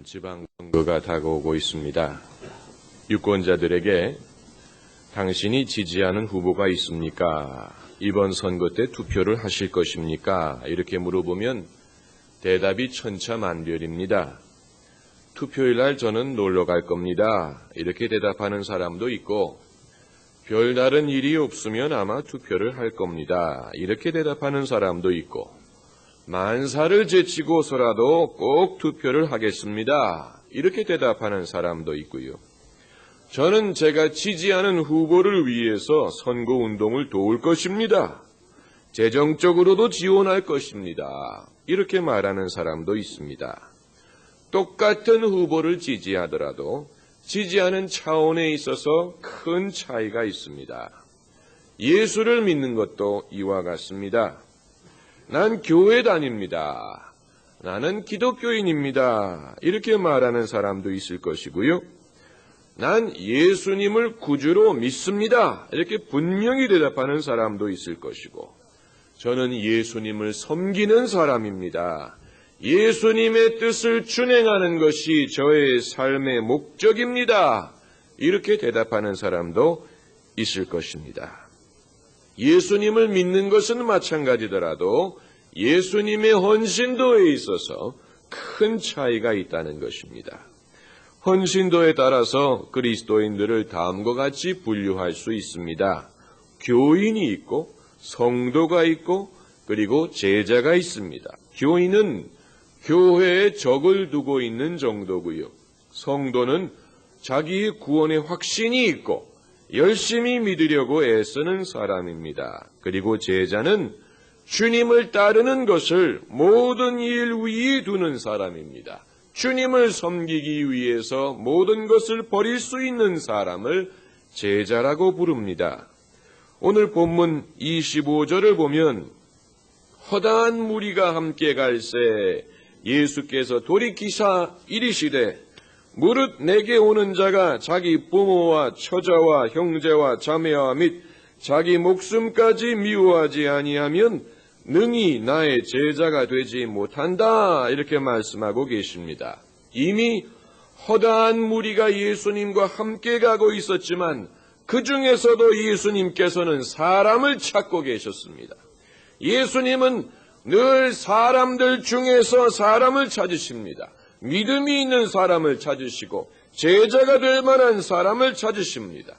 지방선거가 다가오고 있습니다. 유권자들에게 당신이 지지하는 후보가 있습니까? 이번 선거 때 투표를 하실 것입니까? 이렇게 물어보면 대답이 천차만별입니다. 투표일 날 저는 놀러 갈 겁니다. 이렇게 대답하는 사람도 있고, 별다른 일이 없으면 아마 투표를 할 겁니다. 이렇게 대답하는 사람도 있고, 만사를 제치고서라도 꼭 투표를 하겠습니다. 이렇게 대답하는 사람도 있고요. 저는 제가 지지하는 후보를 위해서 선거운동을 도울 것입니다. 재정적으로도 지원할 것입니다. 이렇게 말하는 사람도 있습니다. 똑같은 후보를 지지하더라도 지지하는 차원에 있어서 큰 차이가 있습니다. 예수를 믿는 것도 이와 같습니다. 난 교회 다닙니다. 나는 기독교인입니다. 이렇게 말하는 사람도 있을 것이고요. 난 예수님을 구주로 믿습니다. 이렇게 분명히 대답하는 사람도 있을 것이고, 저는 예수님을 섬기는 사람입니다. 예수님의 뜻을 준행하는 것이 저의 삶의 목적입니다. 이렇게 대답하는 사람도 있을 것입니다. 예수님을 믿는 것은 마찬가지더라도 예수님의 헌신도에 있어서 큰 차이가 있다는 것입니다. 헌신도에 따라서 그리스도인들을 다음과 같이 분류할 수 있습니다. 교인이 있고, 성도가 있고, 그리고 제자가 있습니다. 교인은 교회에 적을 두고 있는 정도고요. 성도는 자기의 구원의 확신이 있고 열심히 믿으려고 애쓰는 사람입니다. 그리고 제자는 주님을 따르는 것을 모든 일 위에 두는 사람입니다. 주님을 섬기기 위해서 모든 것을 버릴 수 있는 사람을 제자라고 부릅니다. 오늘 본문 25절을 보면 허다한 무리가 함께 갈새 예수께서 돌이키사 이르시되 무릇 내게 오는 자가 자기 부모와 처자와 형제와 자매와 및 자기 목숨까지 미워하지 아니하면 능히 나의 제자가 되지 못한다. 이렇게 말씀하고 계십니다. 이미 허다한 무리가 예수님과 함께 가고 있었지만 그 중에서도 예수님께서는 사람을 찾고 계셨습니다. 예수님은 늘 사람들 중에서 사람을 찾으십니다. 믿음이 있는 사람을 찾으시고 제자가 될 만한 사람을 찾으십니다.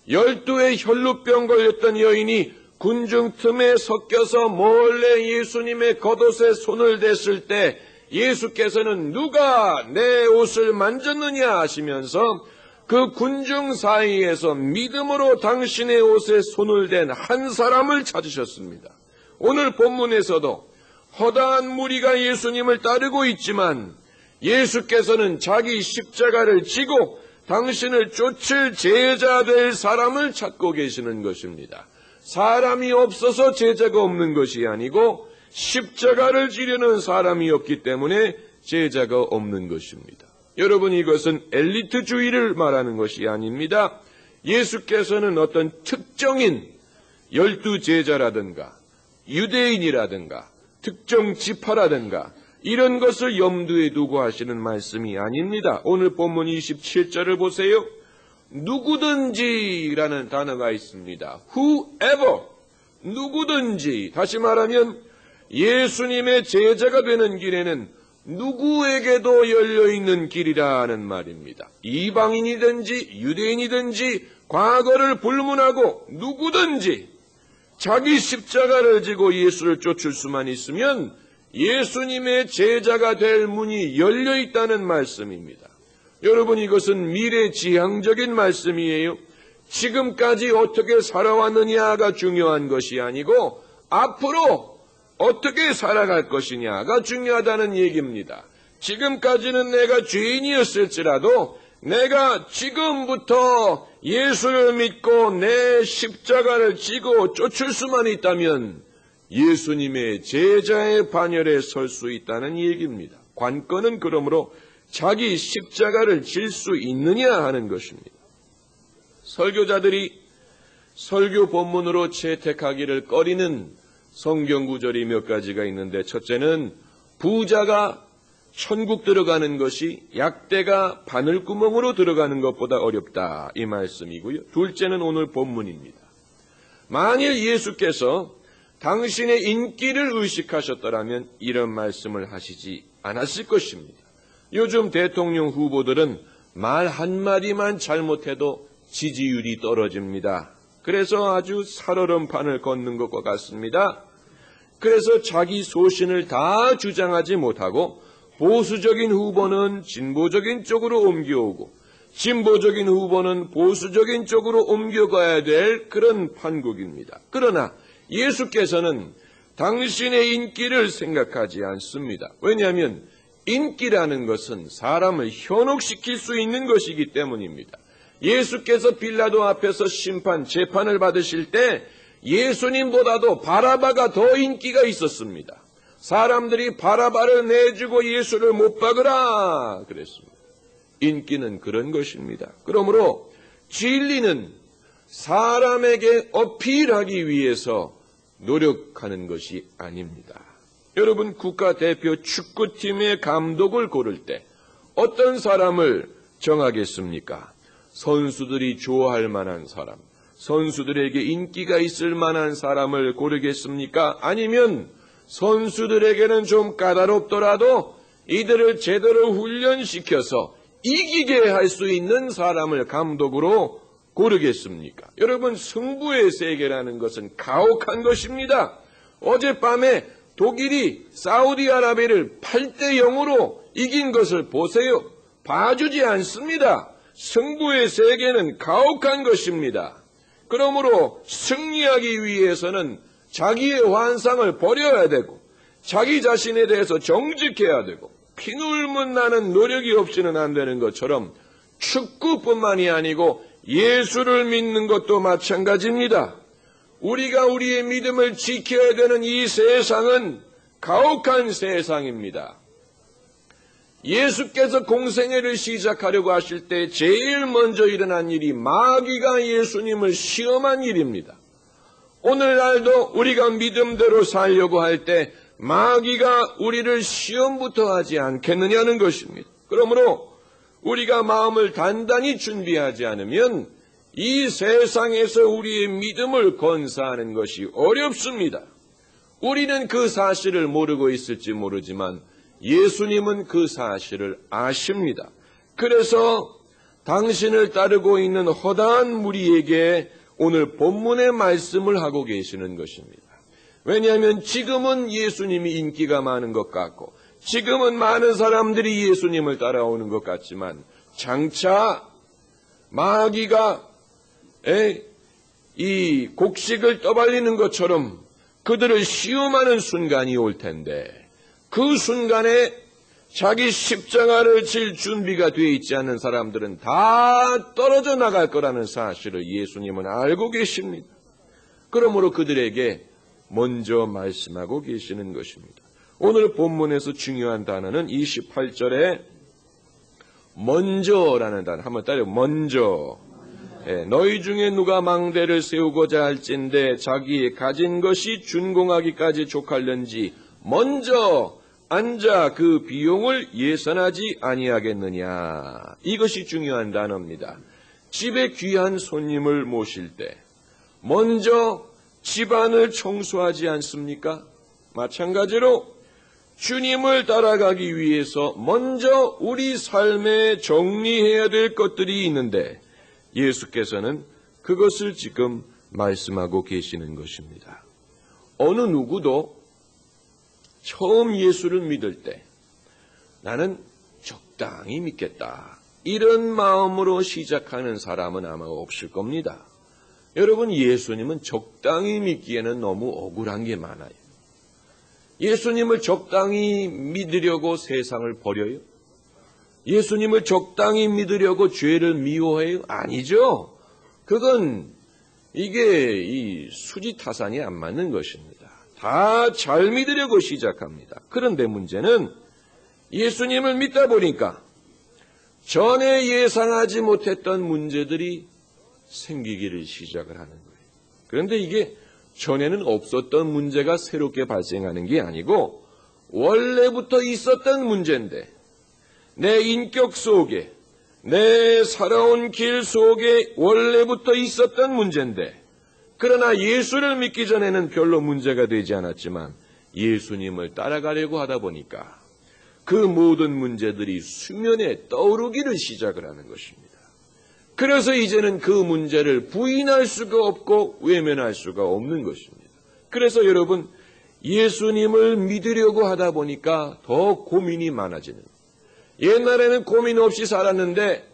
12의 혈루병 걸렸던 여인이 군중 틈에 섞여서 몰래 예수님의 겉옷에 손을 댔을 때 예수께서는 누가 내 옷을 만졌느냐 하시면서 그 군중 사이에서 믿음으로 당신의 옷에 손을 댄 한 사람을 찾으셨습니다. 오늘 본문에서도 허다한 무리가 예수님을 따르고 있지만 예수께서는 자기 십자가를 지고 당신을 쫓을 제자 될 사람을 찾고 계시는 것입니다. 사람이 없어서 제자가 없는 것이 아니고 십자가를 지려는 사람이 없기 때문에 제자가 없는 것입니다. 여러분, 이것은 엘리트주의를 말하는 것이 아닙니다. 예수께서는 어떤 특정인 12제자라든가 유대인이라든가 특정 지파라든가 이런 것을 염두에 두고 하시는 말씀이 아닙니다. 오늘 본문 27절을 보세요. 누구든지라는 단어가 있습니다. whoever, 누구든지. 다시 말하면 예수님의 제자가 되는 길에는 누구에게도 열려있는 길이라는 말입니다. 이방인이든지 유대인이든지 과거를 불문하고 누구든지 자기 십자가를 지고 예수를 쫓을 수만 있으면 예수님의 제자가 될 문이 열려있다는 말씀입니다. 여러분, 이것은 미래지향적인 말씀이에요. 지금까지 어떻게 살아왔느냐가 중요한 것이 아니고 앞으로 어떻게 살아갈 것이냐가 중요하다는 얘기입니다. 지금까지는 내가 죄인이었을지라도 내가 지금부터 예수를 믿고 내 십자가를 지고 쫓을 수만 있다면 예수님의 제자의 반열에 설 수 있다는 얘기입니다. 관건은 그러므로 자기 십자가를 질 수 있느냐 하는 것입니다. 설교자들이 설교 본문으로 채택하기를 꺼리는 성경 구절이 몇 가지가 있는데, 첫째는 부자가 천국 들어가는 것이 약대가 바늘구멍으로 들어가는 것보다 어렵다, 이 말씀이고요. 둘째는 오늘 본문입니다. 만일 예수께서 당신의 인기를 의식하셨더라면 이런 말씀을 하시지 않았을 것입니다. 요즘 대통령 후보들은 말 한마디만 잘못해도 지지율이 떨어집니다. 그래서 아주 살얼음판을 걷는 것과 같습니다. 그래서 자기 소신을 다 주장하지 못하고 보수적인 후보는 진보적인 쪽으로 옮겨오고 진보적인 후보는 보수적인 쪽으로 옮겨가야 될 그런 판국입니다. 그러나 예수께서는 당신의 인기를 생각하지 않습니다. 왜냐하면 인기라는 것은 사람을 현혹시킬 수 있는 것이기 때문입니다. 예수께서 빌라도 앞에서 재판을 받으실 때 예수님보다도 바라바가 더 인기가 있었습니다. 사람들이 바라바를 내주고 예수를 못 박으라 그랬습니다. 인기는 그런 것입니다. 그러므로 진리는 사람에게 어필하기 위해서 노력하는 것이 아닙니다. 여러분, 국가대표 축구팀의 감독을 고를 때 어떤 사람을 정하겠습니까? 선수들이 좋아할 만한 사람, 선수들에게 인기가 있을 만한 사람을 고르겠습니까? 아니면 선수들에게는 좀 까다롭더라도 이들을 제대로 훈련시켜서 이기게 할 수 있는 사람을 감독으로 고르겠습니까? 여러분, 승부의 세계라는 것은 가혹한 것입니다. 어젯밤에 독일이 사우디아라비아를 8대0으로 이긴 것을 보세요. 봐주지 않습니다. 승부의 세계는 가혹한 것입니다. 그러므로 승리하기 위해서는 자기의 환상을 버려야 되고 자기 자신에 대해서 정직해야 되고 피눈물 나는 노력이 없이는 안 되는 것처럼 축구뿐만이 아니고 예수를 믿는 것도 마찬가지입니다. 우리가 우리의 믿음을 지켜야 되는 이 세상은 가혹한 세상입니다. 예수께서 공생애를 시작하려고 하실 때 제일 먼저 일어난 일이 마귀가 예수님을 시험한 일입니다. 오늘날도 우리가 믿음대로 살려고 할 때 마귀가 우리를 시험부터 하지 않겠느냐는 것입니다. 그러므로 우리가 마음을 단단히 준비하지 않으면 이 세상에서 우리의 믿음을 건사하는 것이 어렵습니다. 우리는 그 사실을 모르고 있을지 모르지만 예수님은 그 사실을 아십니다. 그래서 당신을 따르고 있는 허다한 무리에게 오늘 본문의 말씀을 하고 계시는 것입니다. 왜냐하면 지금은 예수님이 인기가 많은 것 같고 지금은 많은 사람들이 예수님을 따라오는 것 같지만 장차 마귀가 이 곡식을 떠발리는 것처럼 그들을 시험하는 순간이 올 텐데 그 순간에 자기 십자가를 질 준비가 되어 있지 않은 사람들은 다 떨어져 나갈 거라는 사실을 예수님은 알고 계십니다. 그러므로 그들에게 먼저 말씀하고 계시는 것입니다. 오늘 본문에서 중요한 단어는 28절에 먼저라는 단어, 한번 따라요. 먼저. 너희 중에 누가 망대를 세우고자 할진대 자기의 가진 것이 준공하기까지 족할는지 먼저 앉아 그 비용을 예산하지 아니하겠느냐. 이것이 중요한 단어입니다. 집에 귀한 손님을 모실 때 먼저 집안을 청소하지 않습니까? 마찬가지로 주님을 따라가기 위해서 먼저 우리 삶에 정리해야 될 것들이 있는데 예수께서는 그것을 지금 말씀하고 계시는 것입니다. 어느 누구도 처음 예수를 믿을 때 나는 적당히 믿겠다, 이런 마음으로 시작하는 사람은 아마 없을 겁니다. 여러분, 예수님은 적당히 믿기에는 너무 억울한 게 많아요. 예수님을 적당히 믿으려고 세상을 버려요? 예수님을 적당히 믿으려고 죄를 미워해요? 아니죠. 그건 이게 이 수지타산이 안 맞는 것입니다. 다 잘 믿으려고 시작합니다. 그런데 문제는 예수님을 믿다 보니까 전에 예상하지 못했던 문제들이 생기기를 시작을 하는 거예요. 그런데 이게 전에는 없었던 문제가 새롭게 발생하는 게 아니고 원래부터 있었던 문제인데, 내 인격 속에, 내 살아온 길 속에 원래부터 있었던 문제인데, 그러나 예수를 믿기 전에는 별로 문제가 되지 않았지만 예수님을 따라가려고 하다 보니까 그 모든 문제들이 수면에 떠오르기를 시작을 하는 것입니다. 그래서 이제는 그 문제를 부인할 수가 없고 외면할 수가 없는 것입니다. 그래서 여러분, 예수님을 믿으려고 하다 보니까 더 고민이 많아지는, 옛날에는 고민 없이 살았는데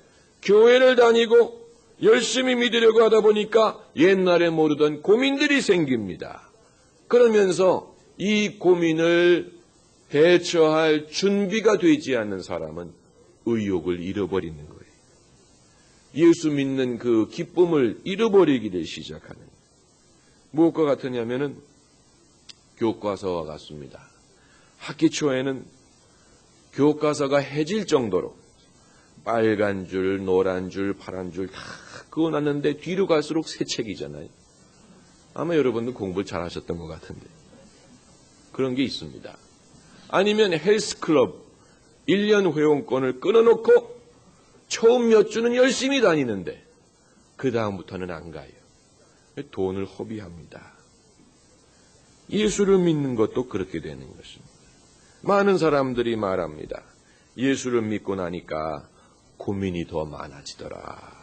교회를 다니고 열심히 믿으려고 하다 보니까 옛날에 모르던 고민들이 생깁니다. 그러면서 이 고민을 대처할 준비가 되지 않는 사람은 의욕을 잃어버리는 거예요. 예수 믿는 그 기쁨을 잃어버리기를 시작하는, 무엇과 같으냐면은 교과서와 같습니다. 학기 초에는 교과서가 해질 정도로 빨간 줄, 노란 줄, 파란 줄 다 그어놨는데 뒤로 갈수록 새 책이잖아요. 아마 여러분도 공부를 잘하셨던 것 같은데 그런 게 있습니다. 아니면 헬스클럽 1년 회원권을 끊어놓고 처음 몇 주는 열심히 다니는데 그 다음부터는 안 가요. 돈을 허비합니다. 예수를 믿는 것도 그렇게 되는 것입니다. 많은 사람들이 말합니다. 예수를 믿고 나니까 고민이 더 많아지더라.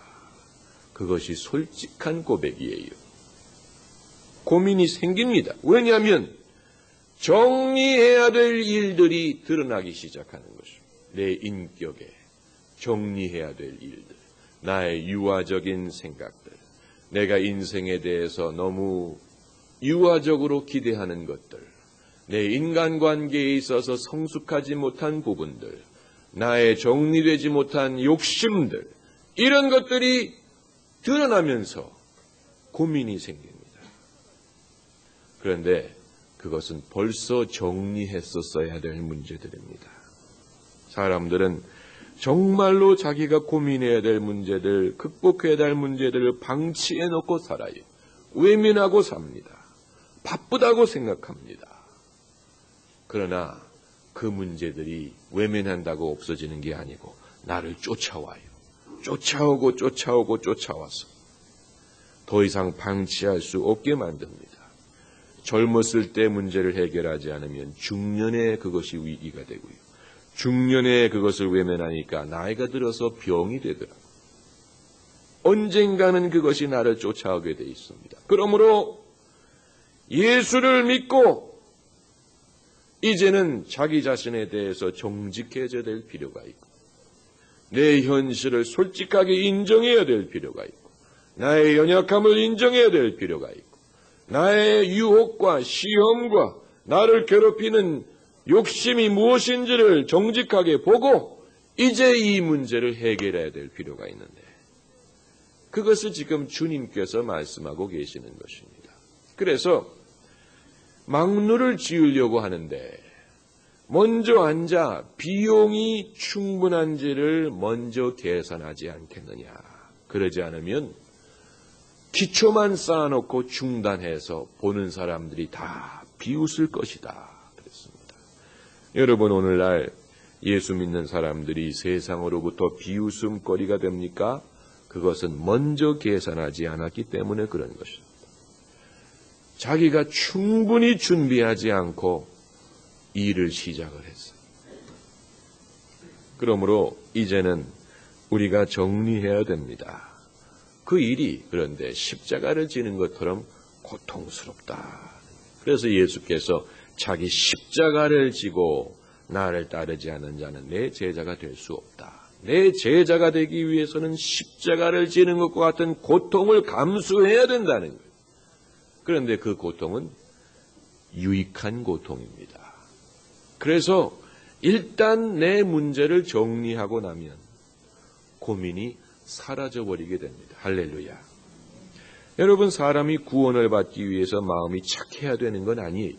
그것이 솔직한 고백이에요. 고민이 생깁니다. 왜냐하면 정리해야 될 일들이 드러나기 시작하는 것입니다. 내 인격에 정리해야 될 일들, 나의 유아적인 생각들, 내가 인생에 대해서 너무 유아적으로 기대하는 것들, 내 인간관계에 있어서 성숙하지 못한 부분들, 나의 정리되지 못한 욕심들, 이런 것들이 드러나면서 고민이 생깁니다. 그런데 그것은 벌써 정리했었어야 될 문제들입니다. 사람들은 정말로 자기가 고민해야 될 문제들, 극복해야 될 문제들을 방치해놓고 살아요. 외면하고 삽니다. 바쁘다고 생각합니다. 그러나 그 문제들이 외면한다고 없어지는 게 아니고 나를 쫓아와요. 쫓아오고 쫓아오고 쫓아와서 더 이상 방치할 수 없게 만듭니다. 젊었을 때 문제를 해결하지 않으면 중년에 그것이 위기가 되고요. 중년에 그것을 외면하니까 나이가 들어서 병이 되더라고요. 언젠가는 그것이 나를 쫓아오게 돼 있습니다. 그러므로 예수를 믿고 이제는 자기 자신에 대해서 정직해져야 될 필요가 있고, 내 현실을 솔직하게 인정해야 될 필요가 있고, 나의 연약함을 인정해야 될 필요가 있고, 나의 유혹과 시험과 나를 괴롭히는 욕심이 무엇인지를 정직하게 보고 이제 이 문제를 해결해야 될 필요가 있는데, 그것을 지금 주님께서 말씀하고 계시는 것입니다. 그래서 막루를 지으려고 하는데 먼저 앉아 비용이 충분한지를 먼저 계산하지 않겠느냐. 그러지 않으면 기초만 쌓아놓고 중단해서 보는 사람들이 다 비웃을 것이다. 그랬습니다. 여러분, 오늘날 예수 믿는 사람들이 세상으로부터 비웃음거리가 됩니까? 그것은 먼저 계산하지 않았기 때문에 그런 것입니다. 자기가 충분히 준비하지 않고 일을 시작을 했어요. 그러므로 이제는 우리가 정리해야 됩니다. 그 일이 그런데 십자가를 지는 것처럼 고통스럽다. 그래서 예수께서 자기 십자가를 지고 나를 따르지 않는 자는 내 제자가 될 수 없다. 내 제자가 되기 위해서는 십자가를 지는 것과 같은 고통을 감수해야 된다는 거예요. 그런데 그 고통은 유익한 고통입니다. 그래서 일단 내 문제를 정리하고 나면 고민이 사라져버리게 됩니다. 할렐루야. 여러분, 사람이 구원을 받기 위해서 마음이 착해야 되는 건 아니에요.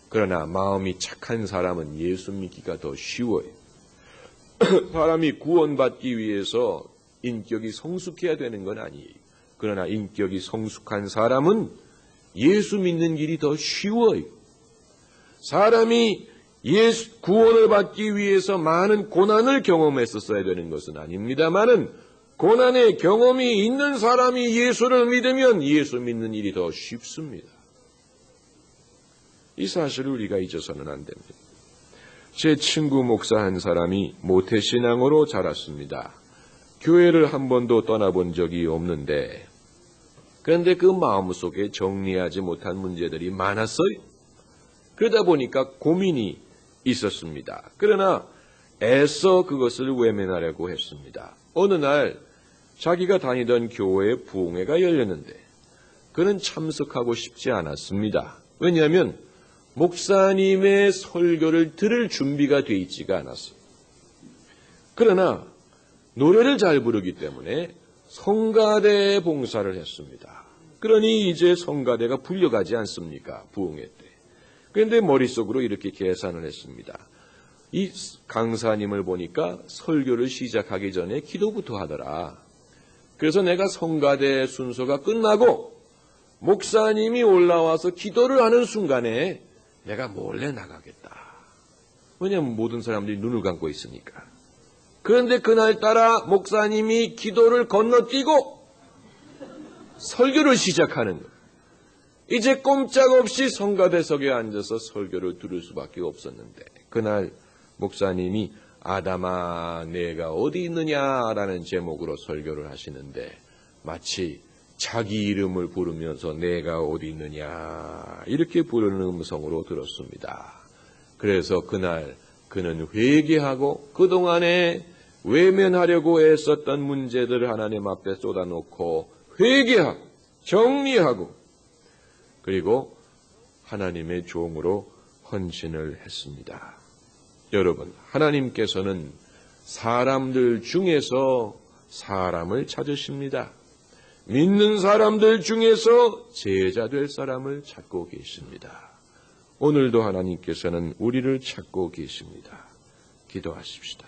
그러나 마음이 착한 사람은 예수 믿기가 더 쉬워요. 사람이 구원받기 위해서 인격이 성숙해야 되는 건 아니에요. 그러나 인격이 성숙한 사람은 예수 믿는 길이 더 쉬워요. 사람이 구원을 받기 위해서 많은 고난을 경험했었어야 되는 것은 아닙니다만은 고난의 경험이 있는 사람이 예수를 믿으면 예수 믿는 일이 더 쉽습니다. 이 사실을 우리가 잊어서는 안 됩니다. 제 친구 목사 한 사람이 모태신앙으로 자랐습니다. 교회를 한 번도 떠나본 적이 없는데 그런데 그 마음속에 정리하지 못한 문제들이 많았어요. 그러다 보니까 고민이 있었습니다. 그러나 애써 그것을 외면하려고 했습니다. 어느 날 자기가 다니던 교회에 부흥회가 열렸는데 그는 참석하고 싶지 않았습니다. 왜냐하면 목사님의 설교를 들을 준비가 돼 있지가 않았어요. 그러나 노래를 잘 부르기 때문에 성가대 봉사를 했습니다. 그러니 이제 성가대가 불려가지 않습니까? 부흥회 때. 그런데 머릿속으로 이렇게 계산을 했습니다. 이 강사님을 보니까 설교를 시작하기 전에 기도부터 하더라. 그래서 내가 성가대 순서가 끝나고 목사님이 올라와서 기도를 하는 순간에 내가 몰래 나가겠다. 왜냐하면 모든 사람들이 눈을 감고 있으니까. 그런데 그날따라 목사님이 기도를 건너뛰고 설교를 시작하는 거예요. 이제 꼼짝없이 성가대석에 앉아서 설교를 들을 수밖에 없었는데 그날 목사님이 아담아 내가 어디 있느냐라는 제목으로 설교를 하시는데 마치 자기 이름을 부르면서 내가 어디 있느냐 이렇게 부르는 음성으로 들었습니다. 그래서 그날 그는 회개하고 그동안에 외면하려고 애썼던 문제들을 하나님 앞에 쏟아놓고 회개하고 정리하고 그리고 하나님의 종으로 헌신을 했습니다. 여러분, 하나님께서는 사람들 중에서 사람을 찾으십니다. 믿는 사람들 중에서 제자 될 사람을 찾고 계십니다. 오늘도 하나님께서는 우리를 찾고 계십니다. 기도하십시다.